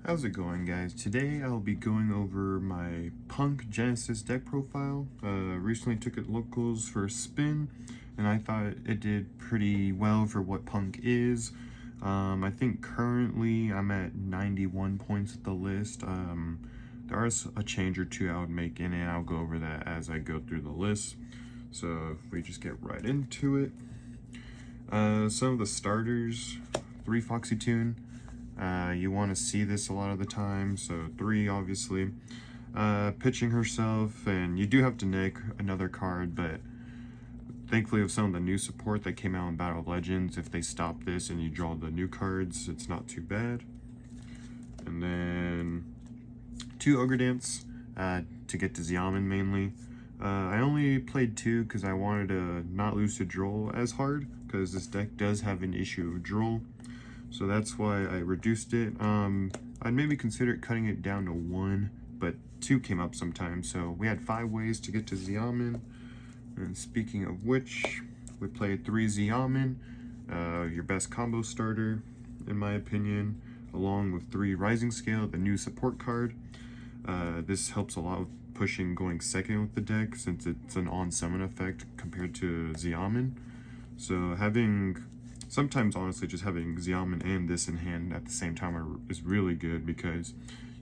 How's it going, guys? Today I'll be going over my P.U.N.K Genesys deck profile. Recently took it locals for a spin, and I thought it did pretty well for what P.U.N.K is. I think currently I'm at 91 points at the list. There is a change or two I would make in it. I'll go over that as I go through the list. So if we just get right into it. Some of the starters, 3 Foxy Tune. You want to see this a lot of the time, so 3 obviously. Pitching herself, and you do have to nick another card, but thankfully with some of the new support that came out in Battle of Legends, if they stop this and you draw the new cards, it's not too bad. And then 2 Ogre Dance to get to Xiamen mainly. I only played 2 because I wanted to not lose to Droll as hard, because this deck does have an issue of Droll. So that's why I reduced it. I'd maybe consider cutting it down to 1, but 2 came up sometimes. So we had 5 ways to get to Xiamen. And speaking of which, we played 3 Xiamen, your best combo starter, in my opinion, along with 3 Rising Scale, the new support card. This helps a lot with pushing going second with the deck, since it's an on-summon effect compared to Xiamen. So sometimes honestly just having Xiamen and this in hand at the same time is really good, because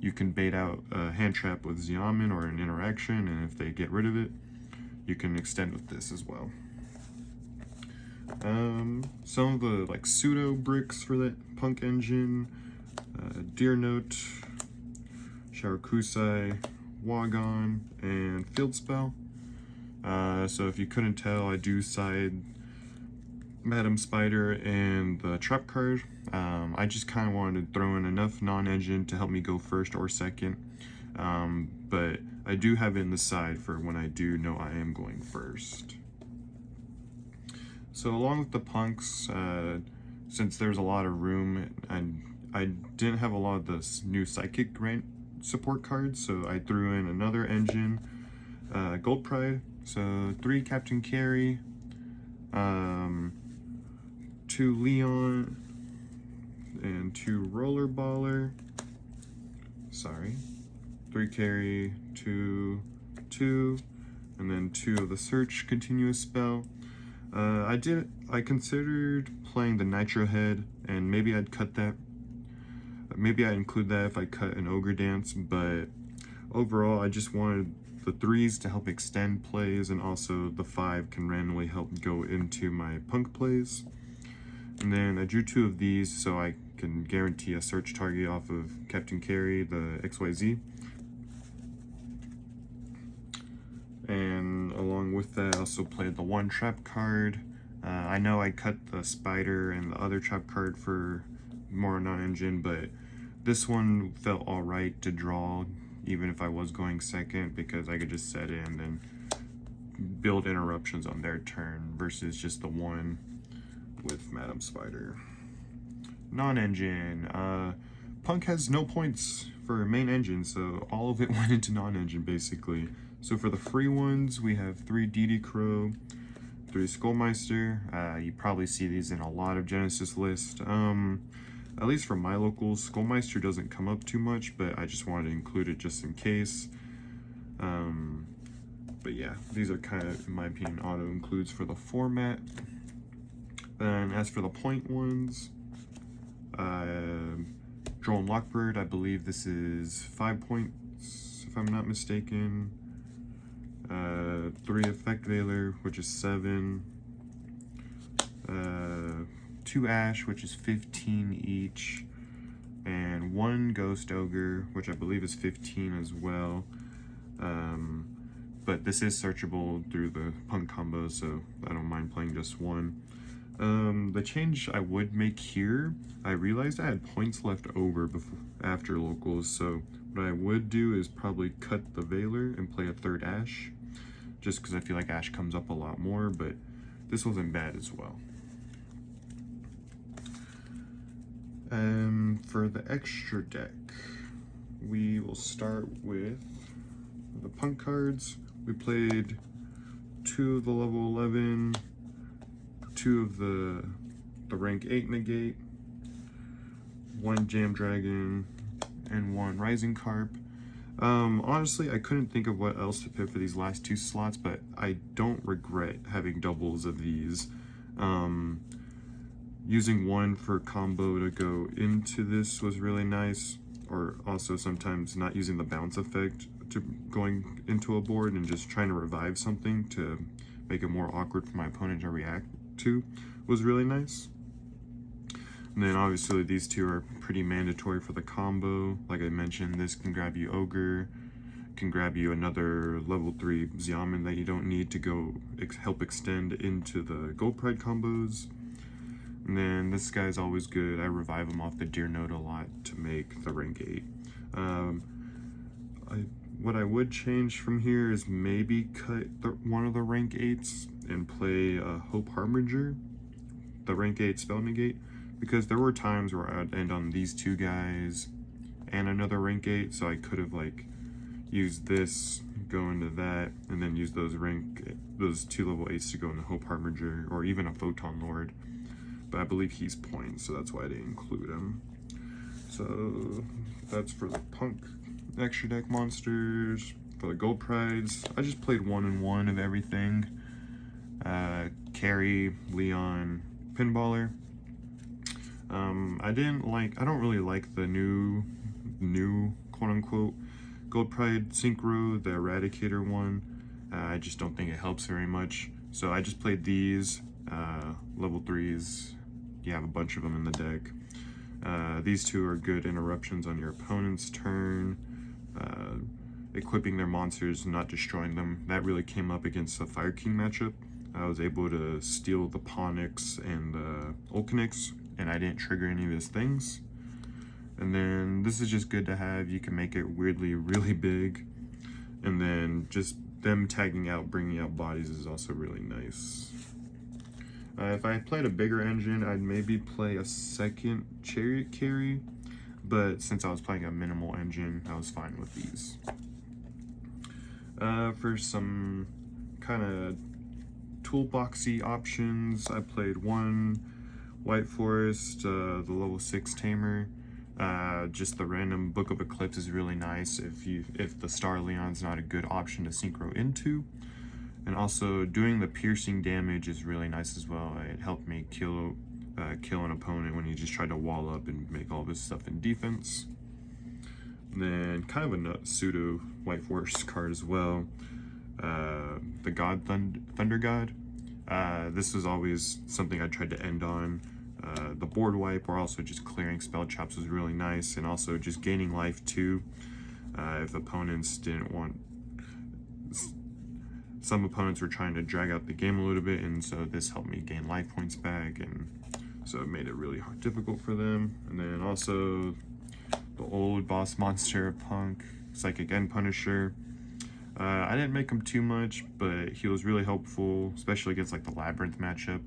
you can bait out a hand trap with Xiamen or an interaction, and if they get rid of it, you can extend with this as well. Some of the pseudo bricks for that P.U.N.K engine, Deer Note, Sharakusai, Wagon, and Field Spell. So if you couldn't tell, I do side Madam Spider and the trap card. I just kind of wanted to throw in enough non-engine to help me go first or second, but I do have it in the side for when I do know I am going first. So along with the P.U.N.Ks, since there's a lot of room, and I didn't have a lot of the new Psychic Grant support cards, so I threw in another engine, Gold Pride, so 3 Captain Carry, 2 Leon, and 2 Roller Baller. Sorry. 3 Carry, 2, and then 2 of the Search continuous spell. I considered playing the Nitro Head, and maybe I'd cut that. Maybe I'd include that if I cut an Ogre Dance, but overall I just wanted the 3s to help extend plays, and also the 5 can randomly help go into my P.U.N.K plays. And then I drew 2 of these so I can guarantee a search target off of Captain Carry, the XYZ. And along with that, I also played the 1 trap card. I know I cut the Spider and the other trap card for more non-engine, but this one felt alright to draw, even if I was going second, because I could just set it and then build interruptions on their turn, versus just the 1 with Madam Spider. Non-engine. P.U.N.K has no points for main engine, so all of it went into non-engine basically. So for the free ones, we have 3 DD Crow, 3 Skullmeister. You probably see these in a lot of Genesys lists. At least for my locals, Skullmeister doesn't come up too much, but I just wanted to include it just in case. But yeah, these are kind of, in my opinion, auto includes for the format. Then as for the point ones, Drone Lockbird, I believe this is 5 points, if I'm not mistaken. 3 Effect Veiler, which is 7. 2 Ash, which is 15 each. And 1 Ghost Ogre, which I believe is 15 as well. But this is searchable through the P.U.N.K combo, so I don't mind playing just 1. The change I would make here, I realized I had points left over after locals, so what I would do is probably cut the Veiler and play a 3rd Ash, just because I feel like Ash comes up a lot more, but this wasn't bad as well. For the extra deck, we will start with the P.U.N.K cards. We played 2 of the level 11, 2 of the rank 8 negate, 1 Jam Dragon, and 1 Rising Carp. Honestly, I couldn't think of what else to pick for these last 2 slots, but I don't regret having doubles of these. Using 1 for combo to go into this was really nice, or also sometimes not using the bounce effect to going into a board and just trying to revive something to make it more awkward for my opponent to react to was really nice. And then obviously these 2 are pretty mandatory for the combo. Like I mentioned, this can grab you Ogre, can grab you another level 3 Xiamen that you don't need to go help extend into the Gold Pride combos. And then this guy's always good. I revive him off the Deer Note a lot to make the rank 8. What I would change from here is maybe cut one of the rank 8s and play Hope Harbinger, the rank 8 spell negate, because there were times where I'd end on these 2 guys and another rank 8, so I could have like used this, go into that, and then use those 2 level 8s to go into Hope Harbinger, or even a Photon Lord. But I believe he's points, so that's why I didn't include him. So that's for the Punk extra deck monsters. For the Gold Prides, I just played 1 and 1 of everything. Carry, Leon, Pinballer. I don't really like the new quote-unquote Gold Pride Synchro, the Eradicator one. I just don't think it helps very much. So I just played these, level 3s. You have a bunch of them in the deck. These 2 are good interruptions on your opponent's turn. Equipping their monsters, not destroying them. That really came up against the Fire King matchup. I was able to steal the Ponix and the Ulcanix, and I didn't trigger any of his things. And then this is just good to have. You can make it weirdly really big. And then just them tagging out, bringing out bodies is also really nice. If I played a bigger engine, I'd maybe play a second Chariot carry, but since I was playing a minimal engine, I was fine with these. For some kind of toolboxy options, I played 1 White Forest, the level 6 Tamer. Just the random Book of Eclipse is really nice if the Star Leon's not a good option to synchro into. And also doing the piercing damage is really nice as well. It helped me kill an opponent when he just tried to wall up and make all this stuff in defense. And then kind of a pseudo White Forest card as well. The Thunder God. This was always something I tried to end on. The board wipe, or also just clearing spell chops, was really nice, and also just gaining life too. If opponents didn't want, some opponents were trying to drag out the game a little bit, and so this helped me gain life points back, and so it made it really difficult for them. And then also the old boss monster of Punk, Psychic End Punisher. I didn't make him too much, but he was really helpful, especially against like the Labyrinth matchup.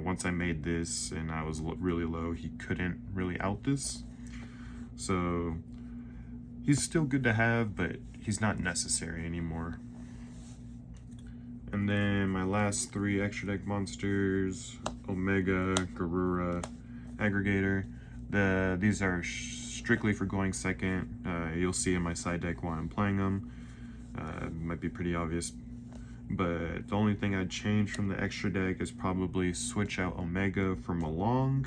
Once I made this and I was really low, he couldn't really out this. So he's still good to have, but he's not necessary anymore. And then my last 3 extra deck monsters, Omega, Garura, Aggregator. These are strictly for going second. You'll see in my side deck while I'm playing them. It might be pretty obvious, but the only thing I'd change from the extra deck is probably switch out Omega for Malong.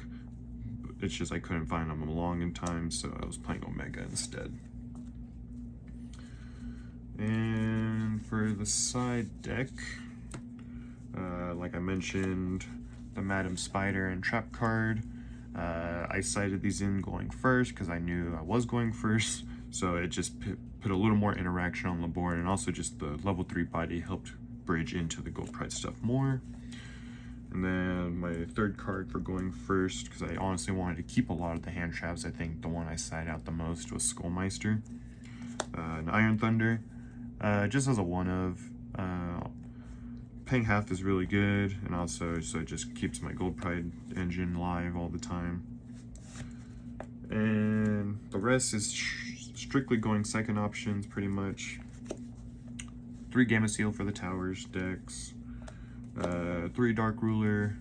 It's just I couldn't find a Malong in time, so I was playing Omega instead. And for the side deck, like I mentioned, the Madam Spider and Trap card. I cited these in going first because I knew I was going first, so it just put a little more interaction on the board, and also just the level 3 body helped bridge into the Gold Pride stuff more. And then my 3rd card for going first, because I honestly wanted to keep a lot of the hand traps, I think the one I cited out the most was Skullmeister. An Iron Thunder, just as a one-of. Paying half is really good, and also so it just keeps my Gold Pride engine live all the time. And the rest is strictly going second options, pretty much. 3 Gamma Seal for the towers decks. 3 Dark Ruler,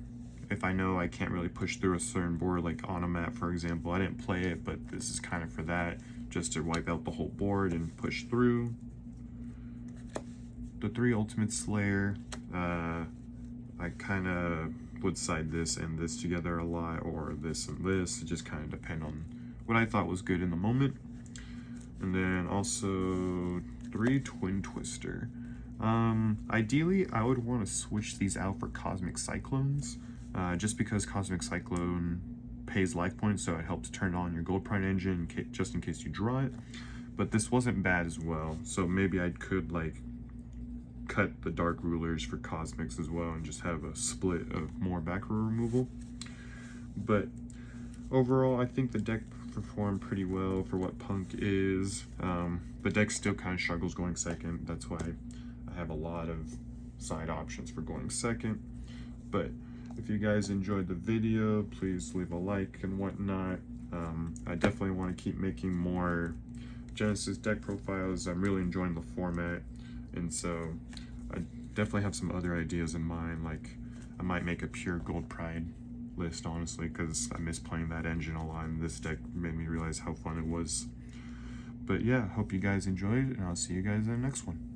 if I know I can't really push through a certain board, like on a map, for example. I didn't play it, but this is kind of for that. just to wipe out the whole board and push through. The 3 Ultimate Slayer, I kind of would side this and this together a lot, or this and this. It just kind of depend on what I thought was good in the moment. And then also 3 Twin Twister. Ideally, I would want to switch these out for Cosmic Cyclones, just because Cosmic Cyclone pays life points, so it helps turn on your Gold Pride engine just in case you draw it. But this wasn't bad as well, so maybe I could like cut the Dark Rulers for Cosmics as well and just have a split of more back row removal. But overall, I think the deck performed pretty well for what Punk is. The deck still kind of struggles going second. That's why I have a lot of side options for going second. But if you guys enjoyed the video, please leave a like and whatnot. I definitely want to keep making more Genesys deck profiles. I'm really enjoying the format, and so I definitely have some other ideas in mind. Like, I might make a pure Gold Pride list, honestly, because I miss playing that engine a lot, and this deck made me realize how fun it was. But yeah, hope you guys enjoyed, and I'll see you guys in the next one.